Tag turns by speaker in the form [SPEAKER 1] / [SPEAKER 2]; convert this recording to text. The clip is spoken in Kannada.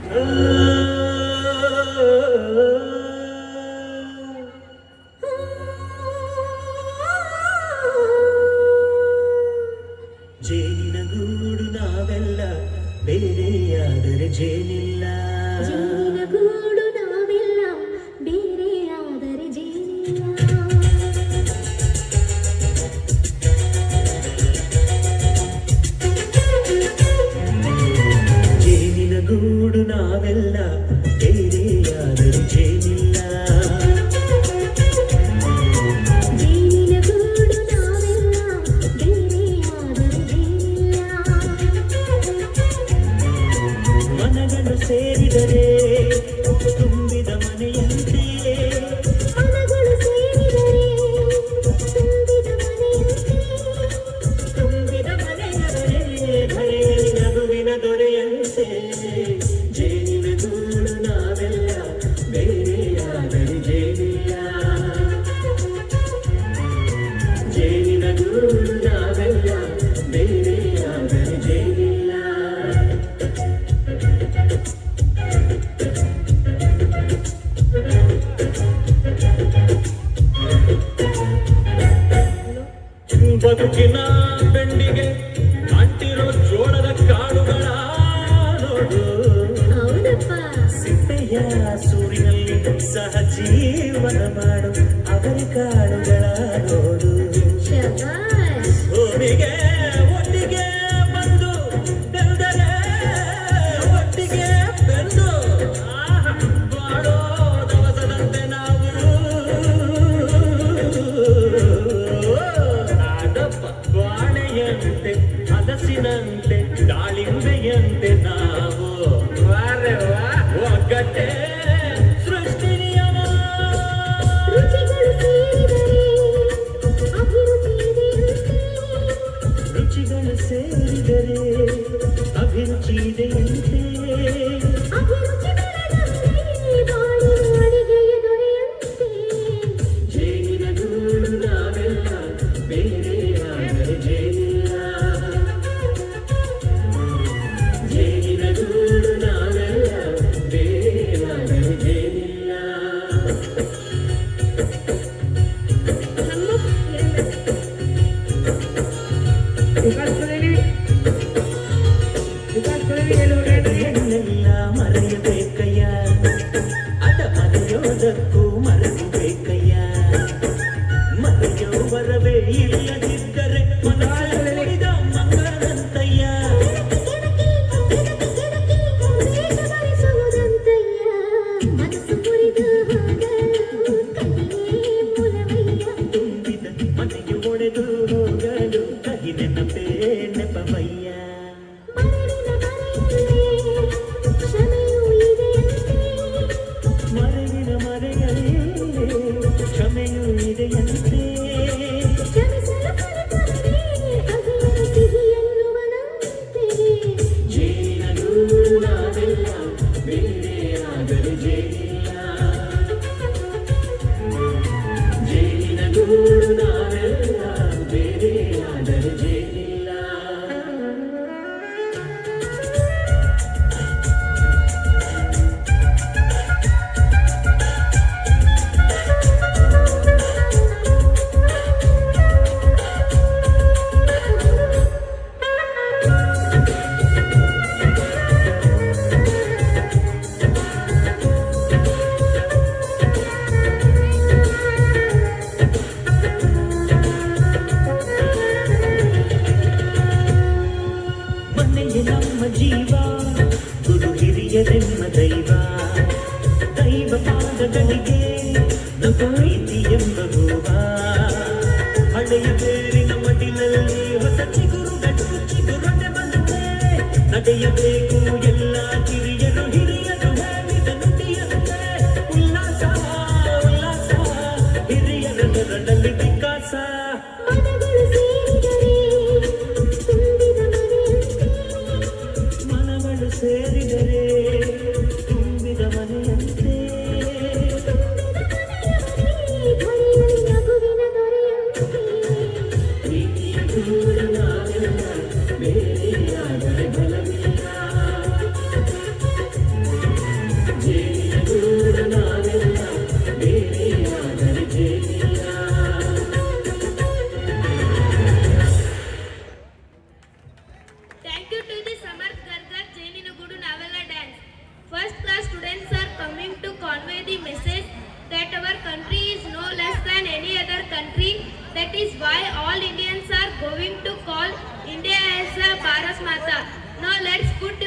[SPEAKER 1] ಜೇನಿನ ಗೂಡು ನಾವೆಲ್ಲ ಬೇರೆಯಾದರೆ ಜೇನಿಲ್ಲ.
[SPEAKER 2] ಜೇನಿನ ಗೂಡು ನಾವೆಲ್ಲ ಬೇರೆಯಾದರೆ ಜೇನಿಲ್ಲ.
[SPEAKER 1] ಜೇನಿನ ಗೂಡು ನಾವೆಲ್ಲ ಬೇರೆಯಾದರೆ ಜೇನಿಲ್ಲ.
[SPEAKER 2] ಜೇನಿನ ಗೂಡು ನಾವೆಲ್ಲ ಬೇರೆಯಾದರೆ ಜೇನಿಲ್ಲ.
[SPEAKER 1] ಮನಗಳು ಸೇರಿದರೆ ತುಂಬಿದ ಮನೆಯಂತೆ.
[SPEAKER 2] ಮನಗಳು ಸೇರಿದರೆ ತುಂಬಿದ ಮನೆಯಂತೆ.
[SPEAKER 1] ತುಂಬಿದ ಮನೆಯಂತೆ ಧರೆಯಲ್ಲಿ ನಗುವಿನ ದೊರೆಯಂತೆ. ಜೇನಿನ ಗೂಡು ನಾವೆಲ್ಲ ಬೇರೆಯಾದರೆ ಜೇನಿಲ್ಲ. ಜೇನಿನ ಗೂಡು ನಾವೆಲ್ಲ ಬೇರೆಯಾದರೆ ಜೇನಿಲ್ಲ. ಬದುಕಿನ ಬೆಂಡಿಗೆ ಅಂಟಿರೋ ಜೋಳದ ಕಾಳುಗಳ ನೋಡು.
[SPEAKER 2] ಹೌದಪ್ಪ.
[SPEAKER 1] ಸಿಪ್ಪೆಯ ಸೂರಿನಲ್ಲಿ ಸಹಜೀವನ ಮಾಡು ಅವರ ಕಾಳುಗಳ ನೋಡು.
[SPEAKER 2] ಶಬಾಷ್.
[SPEAKER 1] ಭೂಮಿಗೆ ಒಟ್ಟಿಗೆ ಬಂದು ಬೆಳೆದರೆ ಒಟ್ಟಿಗೆ ಬೆಳೆದು ಬಾಳೋ ದವಸದಂತೆ ನಾವು. ನಾಗಪ್ಪ ಬಾಳೆಯಂತೆ ಹಲಸಿನಂತೆ ದಾಳಿಂಬೆಯಂತೆ ನಾವು. ಒಗ್ಗಟ್ಟೆ ಸೃಷ್ಟಿ ನಿಯಮ.
[SPEAKER 2] ರುಚಿಗಳು ಸೇರಿದರೆ ಅಭಿರುಚಿ ಇದೆಯಂತೆ.
[SPEAKER 1] ರುಚಿಗಳು ಸೇರಿದರೆ ಅಭಿರುಚಿ ಇದೆಯಂತೆ.
[SPEAKER 2] ಅಭಿರುಚಿ ಬೆಳೆದಂತೆ ಬಾಳಿನ ಅಡಿಗೆಯ ದೊರೆಯಂತೆ.
[SPEAKER 1] ಜೇನಿನ ಗೂಡು ನಾವೆಲ್ಲ ಬೇರೆಯಾದರೆ ಜೇನಿಲ್ಲ. ಜೇನಿನ ಗೂಡು ನಾವೆಲ್ಲ ಬೇರೆಯಾದರೆ ಜೇನಿಲ್ಲ. ಹೆಣ್ಣೆಲ್ಲ ಮರೆಯಬೇಕಯ್ಯ, ಅದ ಮರೆಯೋದಕ್ಕೂ ಮರೆಯಬೇಕಯ್ಯ. ಮರೆಯೋ ವರವೇ ಇಲ್ಲದಿದ್ದರೆ ಮನಸ್ಸಲ್ಲಿದ ಮಂಗಳಂತಯ್ಯ.
[SPEAKER 2] ಭರಿಸುವುದಂತಯ್ಯ ಮನಸ್ಸು ಮುರಿದು ಹೋಗಲು ಕಹಿಯೇ ಮೂಲವಯ್ಯ.
[SPEAKER 1] ತುಂಬಿದ ಮನೆಗೆ ಒಡೆದು ಹೋಗಲು ಕಹಿ ನೆನಪೇ ನೆಪವಯ್ಯ.
[SPEAKER 2] ಮರಳಿನ ಮರೆಯಲ್ಲೇ ಕ್ಷಮೆಯೂ ಇದೆಯಂತೆ.
[SPEAKER 1] ಮರೆವಿನ ಮರೆಯಲೇ ಕ್ಷಮೆಯೂ ಇದೆಯಂತೆ.
[SPEAKER 2] ಕ್ಷಮಿಸಲು ಕಲಿತರೆ ಅಗಿನ ಸಿಹಿ ಎನ್ನುವನಂತೆ.
[SPEAKER 1] ಜೇನಿನ ಗೂಡು ನಾವೆಲ್ಲ ಬೇರೆಯಾದರೆ ಜೇನಿಲ್ಲ. ಜೇನಿನ ಗೂಡು ನಾವೆಲ್ಲ ಬೇರೆಯಾದರೆ ಜೇನಿಲ್ಲ. ಮನೆಯೇ ನಮ್ಮ ಜೀವ, ಗುರು ಹಿರಿಯರೆಮ್ಮ ದೈವ. ದೈವ ಪಾದಗಳಿಗೆ ನಮ್ಮ ಪ್ರೀತಿ ಎಂಬ ಹೂವ. ಹಳೆಯ ಬೇರಿನ ಮಡಿಲಲ್ಲಿ ಹೊಸ ಚಿಗುರು ಗಟ್ಟು ಚಿಗುರೊಡೆ ಬಂದಿದೆ. ನಡೆಯಬೇಕು ಎಲ್ಲ ಕಿರಿಯರು ಹಿರಿಯರು ಹೇಳಿದ ನುಡಿಯಂತೆ. ಉಲ್ಲಾಸ ಉಲ್ಲಾಸ ಹಿರಿಯರ ನೆರಳಲ್ಲಿ ವಿಕಾಸ.
[SPEAKER 2] ಮನಗಳು ಸೇರಿದರೆ ತುಂಬಿದ ಮನೆಯಂತೆ.
[SPEAKER 1] ಮನಗಳು ಸೇರಿದರೆ ತುಂಬಿದ ಮನೆಯಂತೆ.
[SPEAKER 2] ಧರೆಯಲ್ಲಿ ನಗುವಿನ ದೊರೆಯಂತೆ.
[SPEAKER 1] ಪ್ರೀತಿಯ ಗೂಡು ನಾವೆಲ್ಲ ಬೇರೆಯಾದರೆ ಬಲವಿಲ್ಲ. ನಾವೆಲ್ಲ ಬೇರೆಯಾದರೆ ಬೇರಿಲ್ಲ.
[SPEAKER 3] Thank you to the Samarth Gargar Jaininagudu Navella dance. First class students are coming to convey the message that our country is no less than any other country. That is why all Indians are going to call India as a Bharat Mata. Now let's put